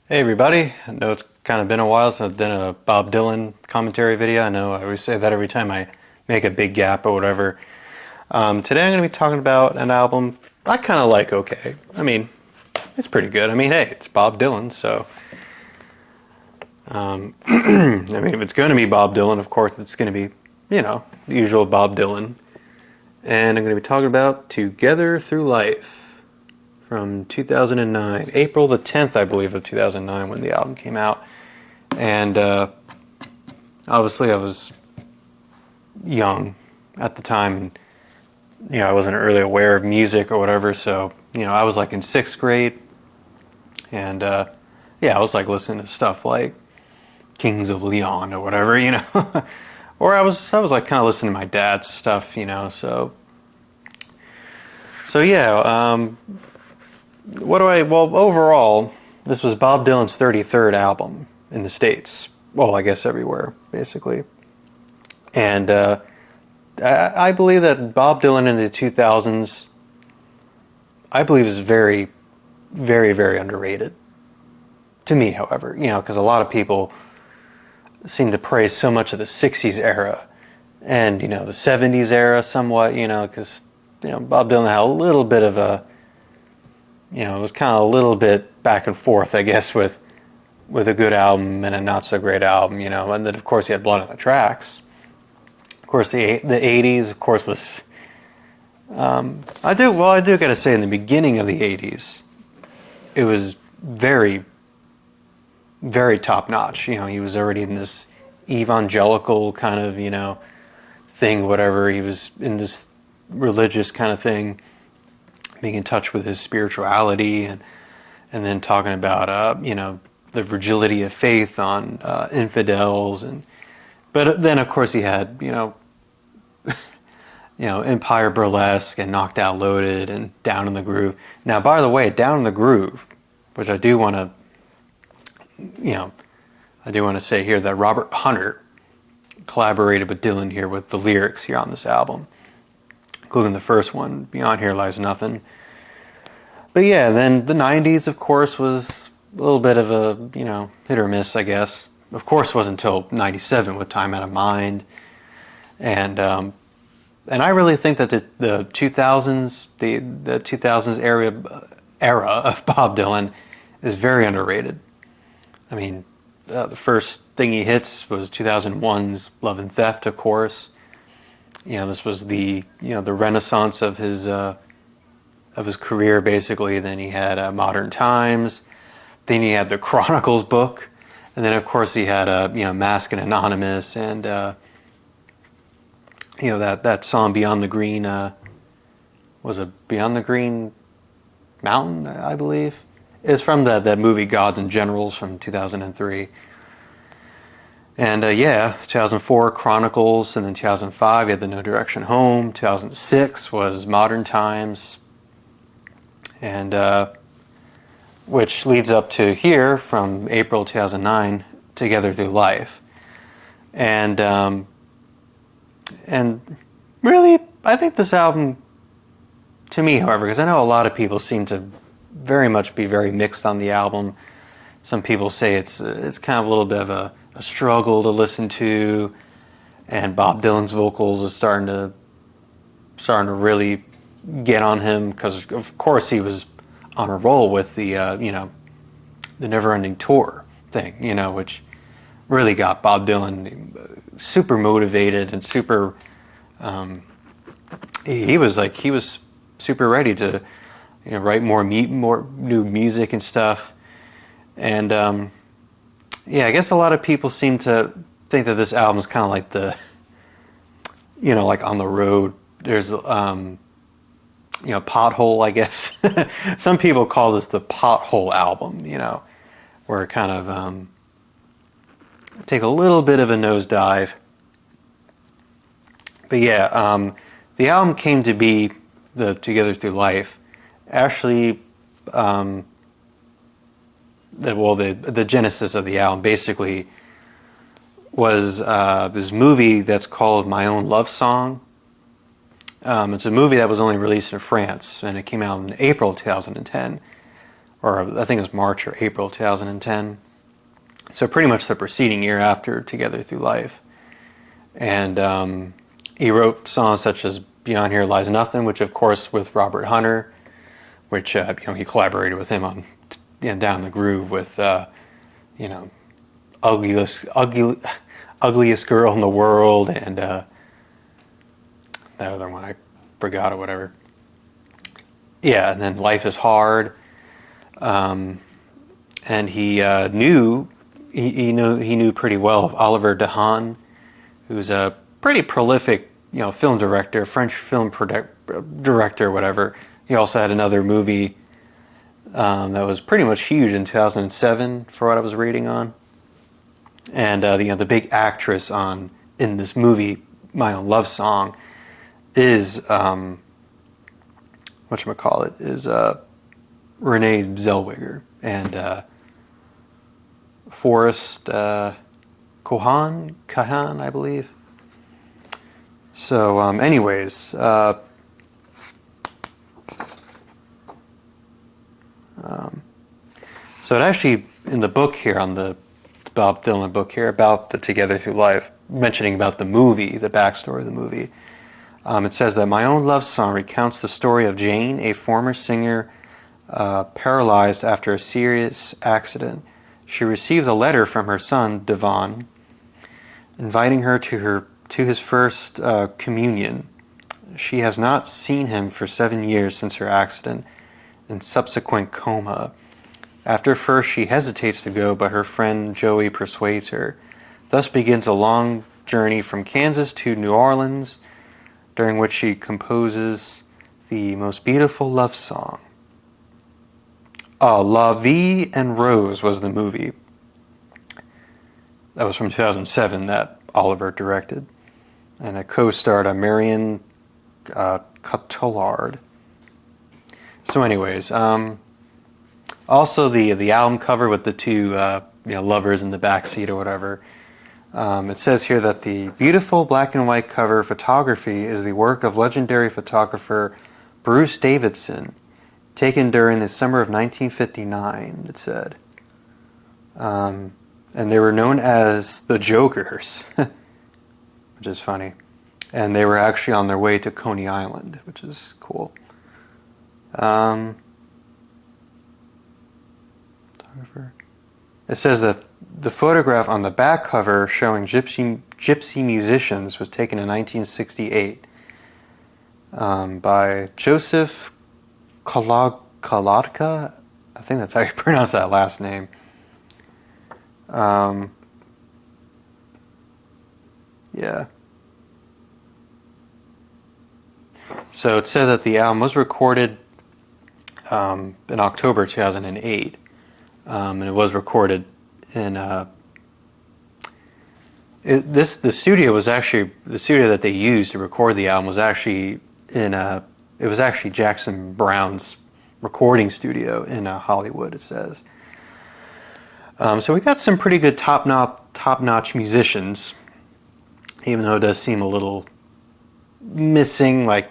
Hey everybody, I know it's kind of been a while since I've done a Bob Dylan commentary video. I know I always say that every time I make a big gap or whatever. Today I'm going to be talking about an album I kind of like, okay. I mean, it's pretty good. I mean, hey, it's Bob Dylan, so... I mean, if it's going to be Bob Dylan, of course it's going to be, the usual Bob Dylan. And I'm going to be talking about Together Through Life from 2009, April the 10th, I believe, of 2009 when the album came out. And obviously I was young at the time, and I wasn't really aware of music or whatever, so I was like in 6th grade, and I was like listening to stuff like Kings of Leon or whatever, or I was like kind of listening to my dad's stuff, so yeah. Well, overall, this was Bob Dylan's 33rd album in the States. Well, I guess everywhere, basically. And I believe that Bob Dylan in the 2000s, I believe, is very, very, very underrated. To me, however, because a lot of people seem to praise so much of the 60s era and, the 70s era somewhat, because, Bob Dylan had a little bit of a, it was kind of a little bit back and forth, I guess, with a good album and a not so great album, and then of course he had Blood on the Tracks. Of course, the 80s, of course, was I do gotta say, in the beginning of the 80s, it was very, very top notch. He was already in this evangelical kind of thing, whatever. He was in this religious kind of thing, being in touch with his spirituality, and then talking about the fragility of faith on infidels, but then of course he had Empire Burlesque and Knocked Out Loaded and Down in the Groove. Now, by the way, Down in the Groove, which I do want to say here that Robert Hunter collaborated with Dylan here with the lyrics here on this album, including the first one, Beyond Here Lies Nothing. But yeah, then the 90s, of course, was a little bit of a, hit or miss, I guess. Of course, it wasn't until 97 with Time Out of Mind. And I really think that the 2000s, the 2000s era of Bob Dylan is very underrated. I mean, the first thing he hits was 2001's Love and Theft, of course. This was the the renaissance of his career, basically. Then he had Modern Times. Then he had the Chronicles book, and then of course he had Mask and Anonymous, and that song Beyond the Green, was it Beyond the Green Mountain, I believe. It's from that movie Gods and Generals from 2003. And 2004 Chronicles, and then 2005 you had the No Direction Home. 2006 was Modern Times, and which leads up to here from April 2009, Together Through Life. And really, I think this album, to me, however, because I know a lot of people seem to very much be very mixed on the album. Some people say it's kind of a little bit of a struggle to listen to, and Bob Dylan's vocals is starting to really get on him, because of course he was on a roll with the the Never Ending Tour thing, which really got Bob Dylan super motivated and super he was super ready to write more new music and stuff. And I guess a lot of people seem to think that this album is kind of like the like On the Road. There's Pothole, I guess. Some people call this the Pothole album, where it kind of take a little bit of a nosedive. But yeah, the album came to be, the Together Through Life, actually, the genesis of the album basically was this movie that's called My Own Love Song. It's a movie that was only released in France, and it came out in April 2010. or I think it was March or April 2010. So pretty much the preceding year after Together Through Life. And he wrote songs such as Beyond Here Lies Nothing, which of course with Robert Hunter, which he collaborated with him on Down the Groove with ugliest girl in the world, and that other one I forgot or whatever. Yeah, and then Life is Hard, and he knew pretty well of Oliver Dahan, who's a pretty prolific film director, French film director, whatever. He also had another movie that was pretty much huge in 2007, for what I was reading on. And the big actress in this movie, My Own Love Song, is whatchamacallit, is Renee Zellweger and Forrest Kahan, I believe. So, anyways, so it actually, in the book here, on the Bob Dylan book here, about the Together Through Life, mentioning about the movie, the backstory of the movie, it says that My Own Love Song recounts the story of Jane, a former singer paralyzed after a serious accident. She received a letter from her son, Devon, inviting her to his first communion. She has not seen him for 7 years since her accident and subsequent coma. After first she hesitates to go, but her friend Joey persuades her. Thus begins a long journey from Kansas to New Orleans, during which she composes the most beautiful love song. La Vie en Rose was the movie. That was from 2007 that Oliver directed. And it co-starred Marion Cotillard. So anyways, also the album cover with the two lovers in the back seat or whatever. It says here that the beautiful black and white cover photography is the work of legendary photographer Bruce Davidson, taken during the summer of 1959, it said. And they were known as the Jokers, which is funny. And they were actually on their way to Coney Island, which is cool. It says that the photograph on the back cover showing gypsy musicians was taken in 1968 by Joseph Kolotka. I think that's how you pronounce that last name. Yeah. So it said that the album was recorded in October 2008. And it was recorded in the studio was actually the studio that they used to record the album was actually it was actually Jackson Browne's recording studio in Hollywood, it says. So we got some pretty good top-notch musicians, even though it does seem a little missing, like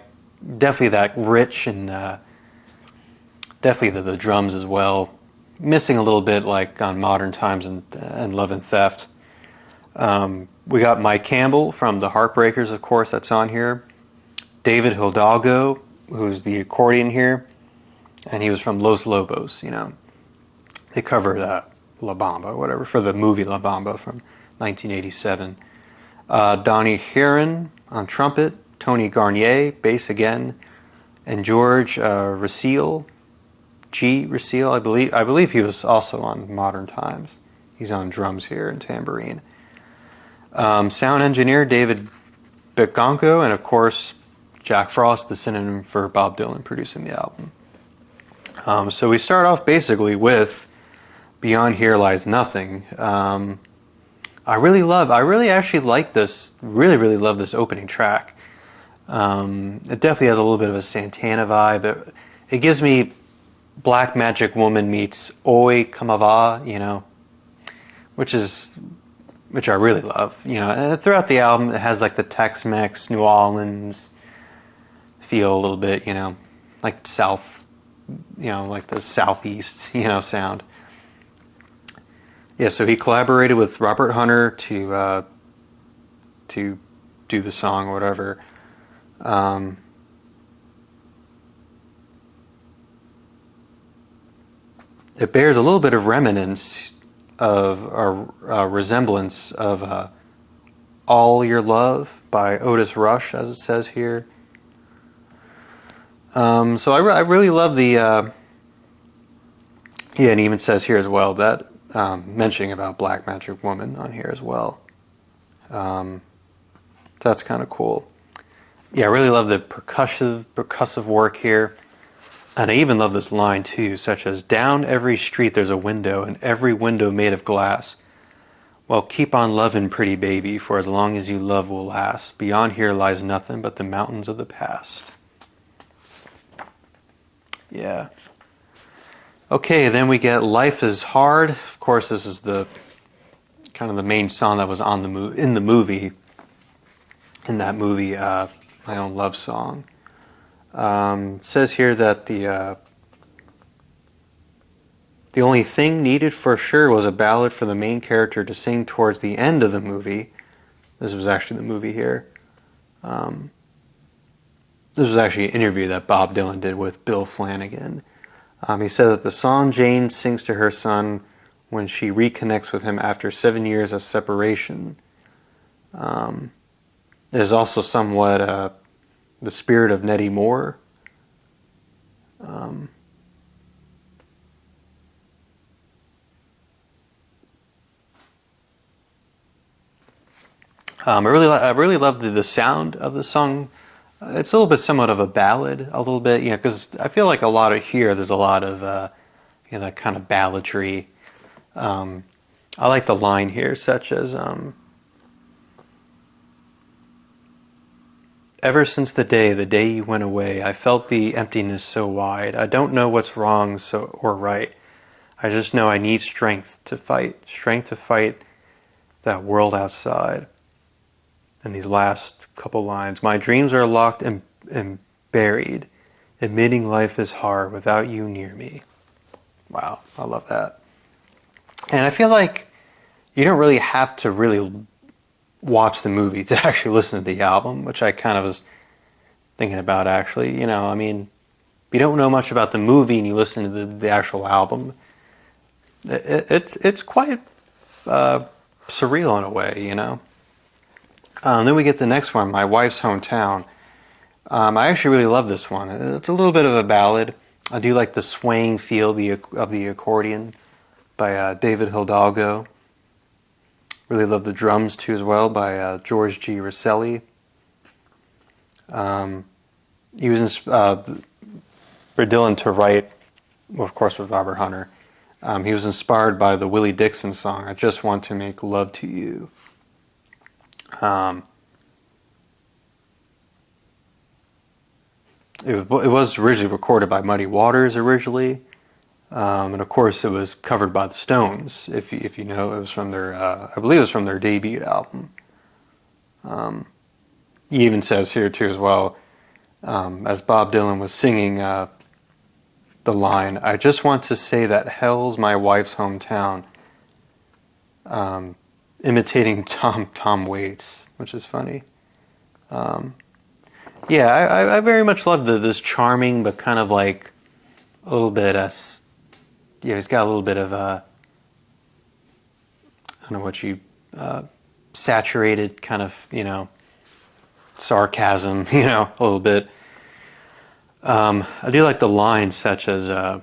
definitely that rich and definitely the drums as well. Missing a little bit like on Modern Times and Love and Theft. We got Mike Campbell from the Heartbreakers, of course, that's on here. David Hidalgo, who's the accordion here, and he was from Los Lobos, They covered La Bamba, or whatever, for the movie La Bamba from 1987. Donnie Heron on trumpet, Tony Garnier, bass again, and George Rasile, I believe he was also on Modern Times. He's on drums here and tambourine. Sound engineer David Begonco, and of course Jack Frost, the synonym for Bob Dylan, producing the album. So we start off basically with Beyond Here Lies Nothing. I really actually like this. Really love this opening track. It definitely has a little bit of a Santana vibe. It gives me Black Magic Woman meets Oi Como Va, which I really love, And throughout the album, it has like the Tex-Mex, New Orleans feel a little bit, like South like the Southeast, sound. Yeah, so he collaborated with Robert Hunter to do the song or whatever. It bears a little bit of remnants of a resemblance of All Your Love by Otis Rush, as it says here. So I really love the... yeah, and it even says here as well that mentioning about Black Magic Woman on here as well. So that's kind of cool. Yeah, I really love the percussive work here. And I even love this line too, such as, down every street there's a window, and every window made of glass. Well, keep on loving, pretty baby, for as long as you love will last. Beyond here lies nothing but the mountains of the past. Yeah. Okay, then we get Life is Hard. Of course, this is the kind of the main song that was on the in that movie, My Own Love Song. It says here that the only thing needed for sure was a ballad for the main character to sing towards the end of the movie. This was actually the movie here. This was actually an interview that Bob Dylan did with Bill Flanagan. He said that the song Jane sings to her son when she reconnects with him after 7 years of separation is also somewhat the spirit of Nettie Moore. I really love the sound of the song. It's a little bit somewhat of a ballad, a little bit, because I feel like a lot of here, there's a lot of, that kind of balladry. I like the line here, such as, ever since the day you went away, I felt the emptiness so wide. I don't know what's wrong or right. I just know I need strength to fight that world outside. And these last couple lines, my dreams are locked and buried, admitting life is hard without you near me. Wow, I love that. And I feel like you don't really have to really watch the movie to actually listen to the album, which I kind of was thinking about actually. I mean, if you don't know much about the movie and you listen to the actual album, it's quite surreal in a way, Then we get the next one, My Wife's Hometown. I actually really love this one. It's a little bit of a ballad. I do like the swaying feel of the accordion by David Hidalgo. Really love the drums too as well by George G. Rosselli. He was for Dylan to write, well, of course, with Robert Hunter. He was inspired by the Willie Dixon song, I Just Want to Make Love to You. It was originally recorded by Muddy Waters originally, and of course it was covered by the Stones. If you know, it was from their I believe it was from their debut album. He even says here too as well, as Bob Dylan was singing the line, I just want to say that hell's my wife's hometown, imitating Tom Waits, which is funny. Yeah, I very much love this charming, but kind of like a little bit, he's got a little bit of, I don't know what saturated kind of, sarcasm, a little bit. I do like the lines such as, well,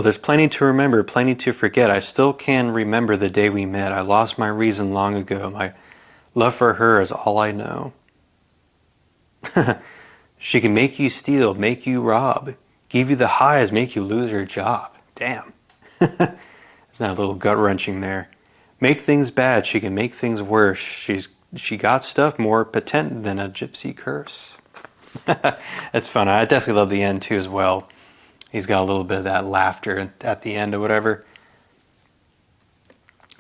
there's plenty to remember, plenty to forget. I still can remember the day we met. I lost my reason long ago. My love for her is all I know. She can make you steal, make you rob, give you the highs, make you lose your job. Damn. Isn't that a little gut-wrenching there? Make things bad, she can make things worse. She got stuff more patent than a gypsy curse. That's fun. I definitely love the end too as well. He's got a little bit of that laughter at the end or whatever.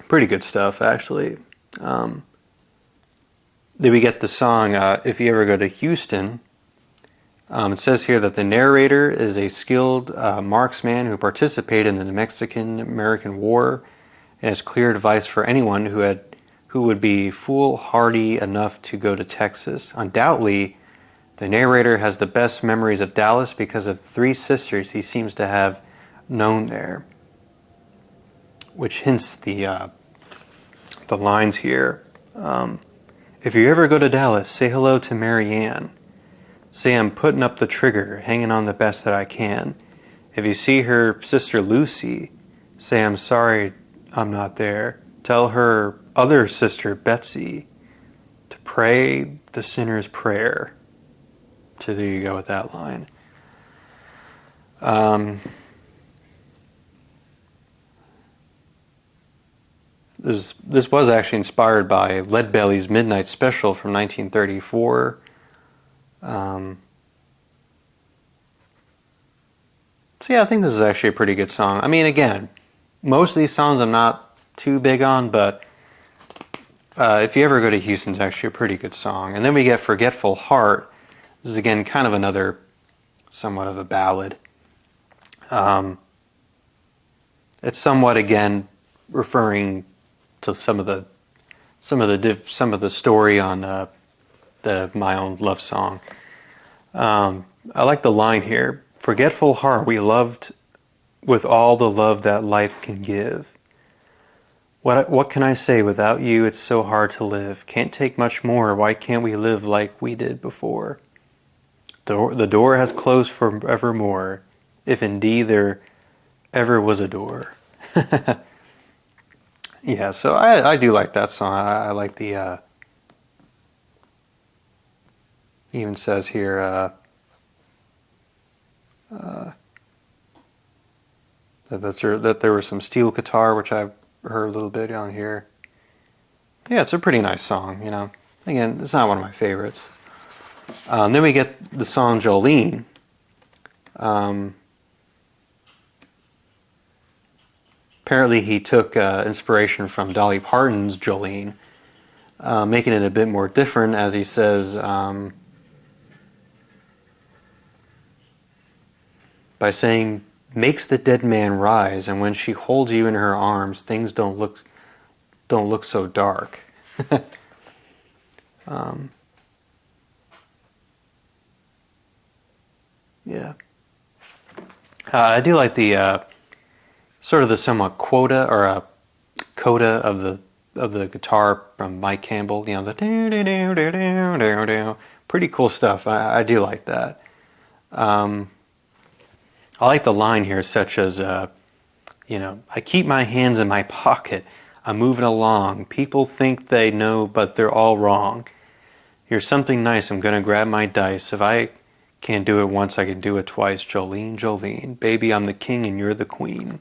Pretty good stuff, actually. Then we get the song, If You Ever Go to Houston. It says here that the narrator is a skilled marksman who participated in the Mexican-American War and has clear advice for anyone who would be foolhardy enough to go to Texas. Undoubtedly, the narrator has the best memories of Dallas because of 3 sisters he seems to have known there, which hints the lines here. If you ever go to Dallas, say hello to Marianne. Say I'm putting up the trigger, hanging on the best that I can. If you see her sister Lucy, say I'm sorry I'm not there. Tell her other sister Betsy to pray the sinner's prayer. So there you go with that line. This was actually inspired by Leadbelly's Midnight Special from 1934. So yeah, I think this is actually a pretty good song. I mean, again, most of these songs I'm not too big on, but If You Ever Go to Houston is actually a pretty good song. And then we get Forgetful Heart. This is again kind of another somewhat of a ballad. It's somewhat again referring to some of the story on My Own Love Song. I like the line here. Forgetful heart we loved with all the love that life can give. What can I say? Without you it's so hard to live. Can't take much more. Why can't we live like we did before? The door has closed forevermore, if indeed there ever was a door. Yeah, so I do like that song. I like the it even says here that there was some steel guitar, which I've heard a little bit on here. Yeah, it's a pretty nice song, you know. Again, it's not one of my favorites. Then we get the song Jolene. Apparently he took inspiration from Dolly Parton's Jolene, making it a bit more different, as he says, by saying, makes the dead man rise, and when she holds you in her arms, things don't look so dark. Yeah. I do like the sort of the somewhat quota or a coda of the guitar from Mike Campbell. You know, the do do do do do do do. Pretty cool stuff. I do like that. I like the line here, such as, you know, I keep my hands in my pocket. I'm moving along. People think they know, but they're all wrong. Here's something nice. I'm gonna grab my dice. If I can't do it once, I can do it twice. Jolene, Jolene. Baby, I'm the king and you're the queen.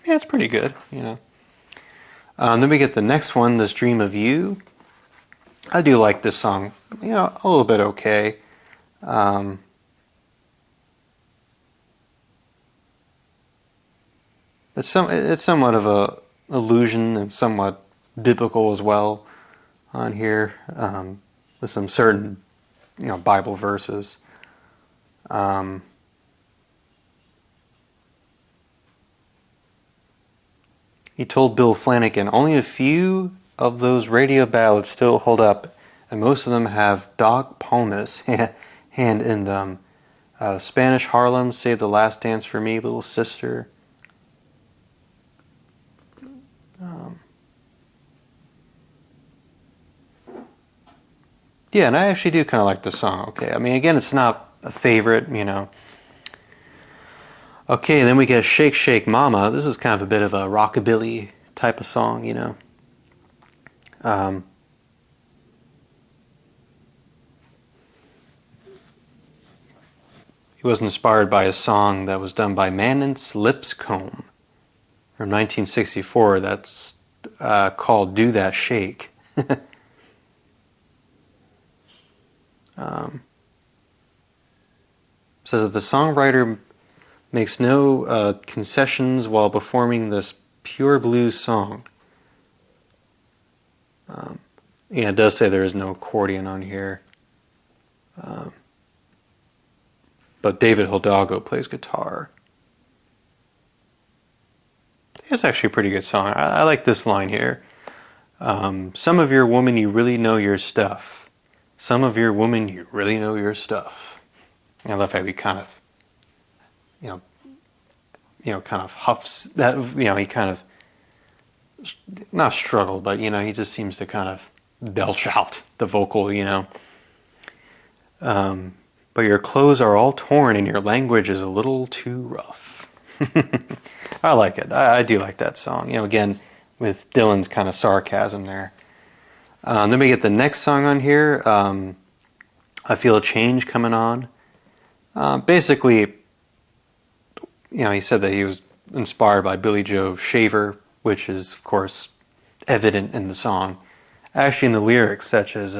Yeah, it's pretty good, you know. Then we get the next one, This Dream of You. I do like this song. You know, a little bit okay. It's somewhat of a allusion and somewhat biblical as well on here, with some certain, you know, Bible verses. He told Bill Flanagan, only a few of those radio ballads still hold up, and most of them have Doc Palmas' hand in them. Spanish Harlem, Save the Last Dance for Me, Little Sister. Yeah, and I actually do kind of like the song. Okay, I mean, again, it's not a favorite, you know. Okay, then we get Shake Shake Mama. This is kind of a bit of a rockabilly type of song, you know. He was inspired by a song that was done by Manance Lipscomb from 1964 that's called Do That Shake. Says that the songwriter makes no concessions while performing this pure blues song. Yeah, it does say there is no accordion on here. but David Hidalgo plays guitar. It's actually a pretty good song. I like this line here. Some of your woman, you really know your stuff. Some of your woman, you really know your stuff. I love how he kind of, kind of huffs that. He kind of not struggle, but he just seems to kind of belch out the vocal. But your clothes are all torn and your language is a little too rough. I like it. I do like that song. Again, with Dylan's kind of sarcasm there. Then we get the next song on here. I Feel a Change Coming On. Basically, he said that he was inspired by Billy Joe Shaver, which is, of course, evident in the song. Actually, in the lyrics, such as,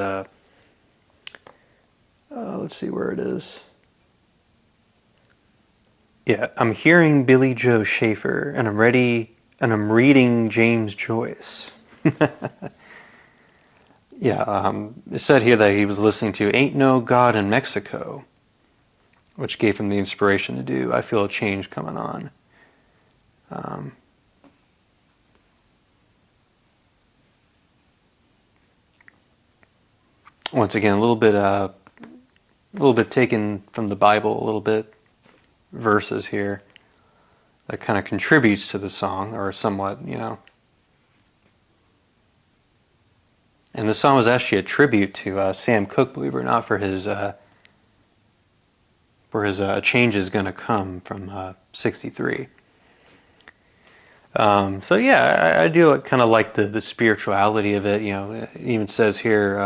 let's see where it is. Yeah, I'm hearing Billy Joe Shaver, and I'm reading James Joyce. Yeah, it said here that he was listening to Ain't No God in Mexico, which gave him the inspiration to do I Feel a Change Coming On. Once again, a little bit taken from the Bible, a little bit verses here that kind of contributes to the song, or somewhat, And the song was actually a tribute to Sam Cooke, believe it or not, for his Change Is Gonna Come from '63. So yeah, I do kind of like the spirituality of it. It even says here,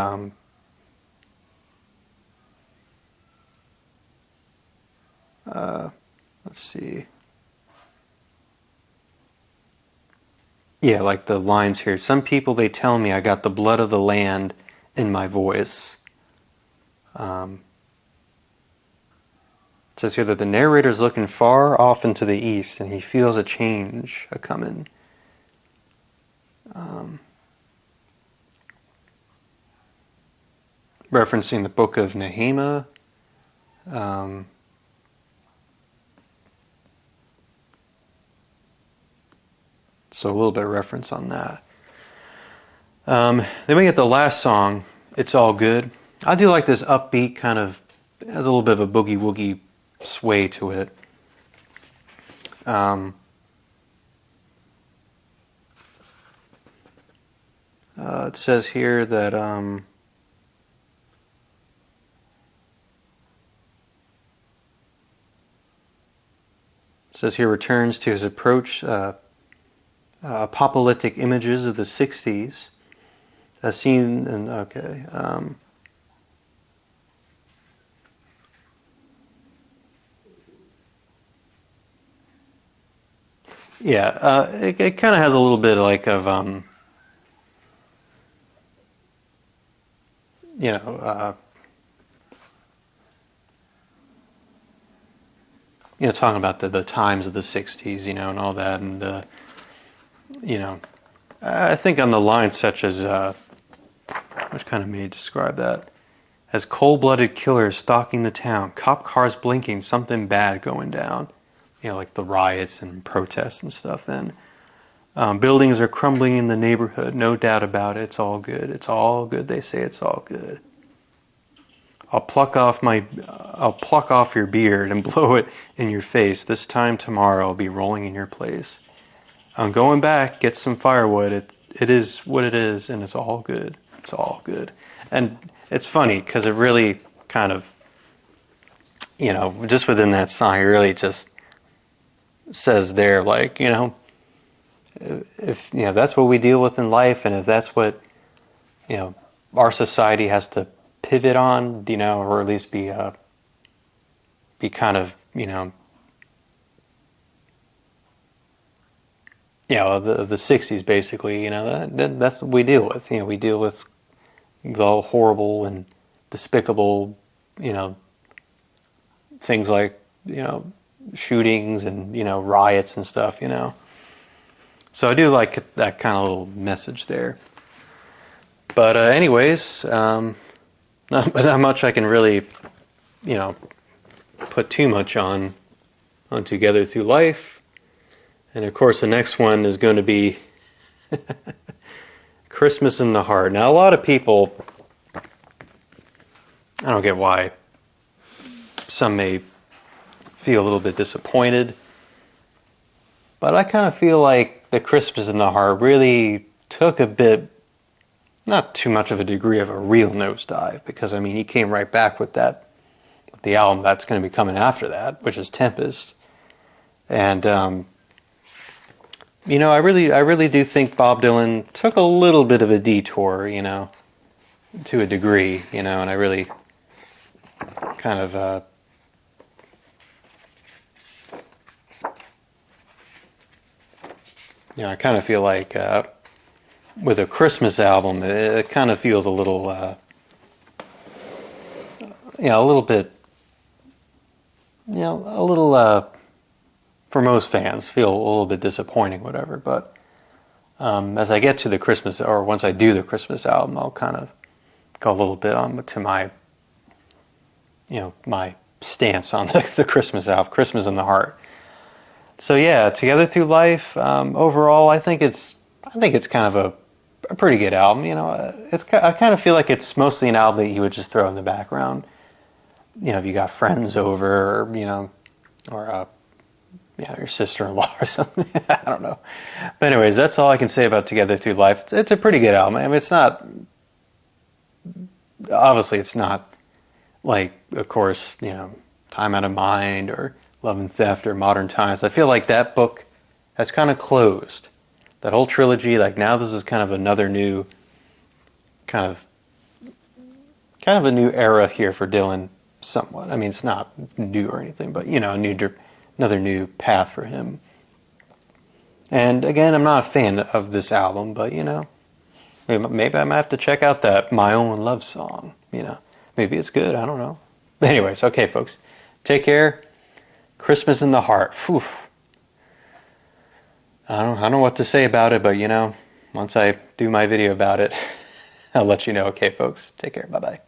let's see. Yeah, like the lines here. Some people, they tell me I got the blood of the land in my voice. It says here that the narrator's looking far off into the east and he feels a change a-coming. Referencing the book of Nehemiah. So a little bit of reference on that. Then we get the last song, It's All Good. I do like this upbeat kind of, has a little bit of a boogie-woogie sway to it. It says here that returns to his approach apocalyptic images of the 60s, as seen in, okay. Yeah, it kind of has a little bit like of, talking about the times of the 60s, and all that, and, I think on the lines such as, which kind of may describe that, as cold-blooded killers stalking the town, cop cars blinking, something bad going down, like the riots and protests and stuff then. Buildings are crumbling in the neighborhood, no doubt about it, it's all good, they say it's all good. I'll pluck off your beard and blow it in your face. This time tomorrow I'll be rolling in your place. I'm going back, get some firewood. It is what it is, and it's all good. It's all good. And it's funny, because it really kind of, just within that song, it really just says there, like, if, that's what we deal with in life, and if that's what, our society has to pivot on, or at least be kind of, the 60s basically, that's what we deal with. We deal with the horrible and despicable, things like, shootings and, riots and stuff, So I do like that kind of little message there. But anyways, not much I can really, put too much on Together Through Life. And of course, the next one is going to be Christmas in the Heart. Now, a lot of people, I don't get why some may feel a little bit disappointed, but I kind of feel like the Christmas in the Heart really took a bit, not too much of a degree of a real nosedive, because I mean, he came right back with the album that's going to be coming after that, which is Tempest. And you know, I really do think Bob Dylan took a little bit of a detour, you know, to a degree, you know, and I really kind of you know, I kind of feel like with a Christmas album, it kind of feels a little, you know, a little bit, you know, a little, for most fans, feel a little bit disappointing, whatever. But as I get to the Christmas, or once I do the Christmas album, I'll kind of go a little bit on to my, you know, my stance on the Christmas album, Christmas in the Heart. So yeah, Together Through Life. Overall, I think it's kind of a pretty good album. You know, I kind of feel like it's mostly an album that you would just throw in the background. You know, if you got friends over, or, you know, or yeah, your sister-in-law or something. I don't know. But anyways, that's all I can say about Together Through Life. It's a pretty good album. I mean, it's not, obviously it's not like, of course, you know, Time Out of Mind or Love and Theft or Modern Times. I feel like that book has kind of closed. That whole trilogy, like now this is kind of another new, kind of a new era here for Dylan, somewhat. I mean, it's not new or anything, but, you know, another new path for him. And again, I'm not a fan of this album, but, you know, maybe I might have to check out that My Own Love Song. You know, maybe it's good. I don't know. But anyways, okay, folks, take care. Christmas in the Heart. Whew. I don't know what to say about it, but, you know, once I do my video about it, I'll let you know. Okay, folks, take care. Bye-bye.